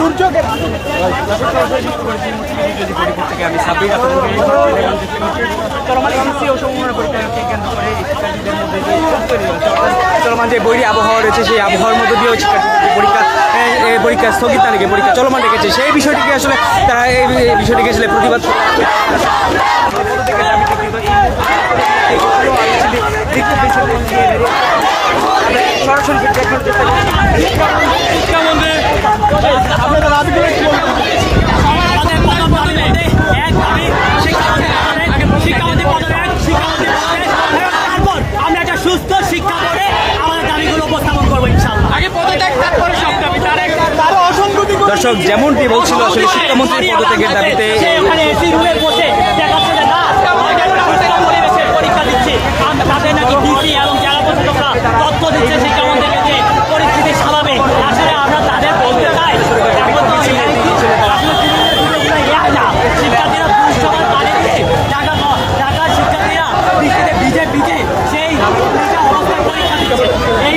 দুর্যোগের চলমান যে বৈরী আবহাওয়া রয়েছে সেই আবহাওয়ার মধ্যে দিয়েও পরীক্ষা স্থগিত নাকি পরীক্ষা চলমান রেখেছে সেই বিষয়টিকে আসলে তারা এই বিষয়টিকে আসলে প্রতিবাদ সরাসরি আমরা একটা সুস্থ শিক্ষা করে আমাদের দাবিগুলো উপস্থাপন করবো ইনশাআল্লাহ। আগে পদত্যাগ, তারপরে সব দাবি। দর্শক যেমনটি বলছিল আসলে শিক্ষামন্ত্রীর পদত্যাগের দাবিতে ওখানে এসি রুমে বসে দেখাচ্ছে যে না পরিবেশে পরীক্ষা দিচ্ছি, তাদের নাকি ডিসি এবং জেলা প্রশাসকরা তথ্য দিচ্ছে শিক্ষামন্ত্রীকে যে পরিস্থিতি স্বাভাবিক। আসলে আমরা তাদের বলতে চাই শিক্ষার্থীরা দুঃসময় পানি দিয়ে ঢাকার শিক্ষার্থীরা বৃষ্টিতে ভিজে ভিজে সেই অবস্থায় পরীক্ষা দিচ্ছে। এই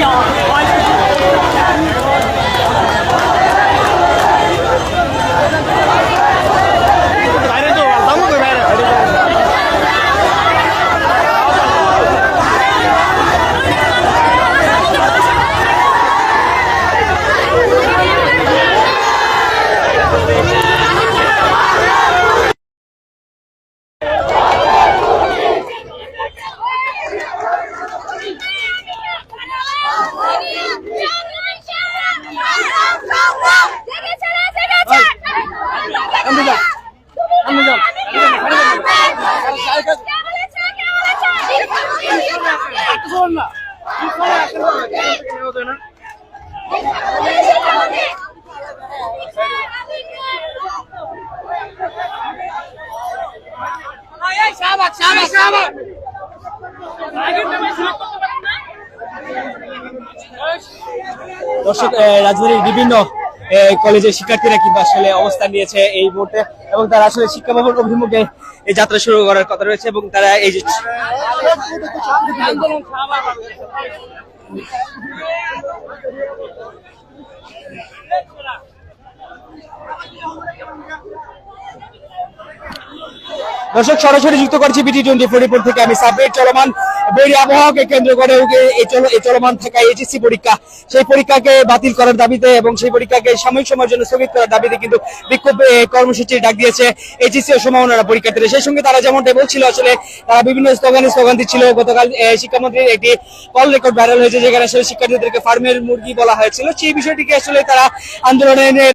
দর্শক রাজধানীর বিভিন্ন কলেজের শিক্ষার্থীরা কিন্তু আসলে অবস্থান নিয়েছে এই মুহূর্তে এবং তারা আসলে শিক্ষা ভবন অভিমুখে এই যাত্রা শুরু করার কথা রয়েছে এবং তারা এই যে দর্শক সরাসরি যুক্ত করছি BT24 রিপোর্ট থেকে আমি সাব্বির। চলমান বৈরী আবহাওয়াকে কেন্দ্র করে এই চলমান থাকা এইচএসসি পরীক্ষা সেই পরীক্ষাকে বাতিল করার দাবিতে এবং সেই পরীক্ষাকে সাময়িক সময়ের জন্য স্থগিত করার দাবিতে কিন্তু বিক্ষোভ কর্মসূচির ডাক দিয়েছে এইচএসসি ও সমমানরা পরীক্ষার্থীরা। সেই সঙ্গে তারা যেমনটা বলছিল আসলে তারা বিভিন্ন স্লোগান দিচ্ছিল। গতকাল শিক্ষামন্ত্রীর একটি কল রেকর্ড ভাইরাল হয়েছে যেখানে আসলে শিক্ষার্থীদেরকে ফার্মের মুরগি বলা হয়েছিল। সেই বিষয়টিকে আসলে তারা আন্দোলনে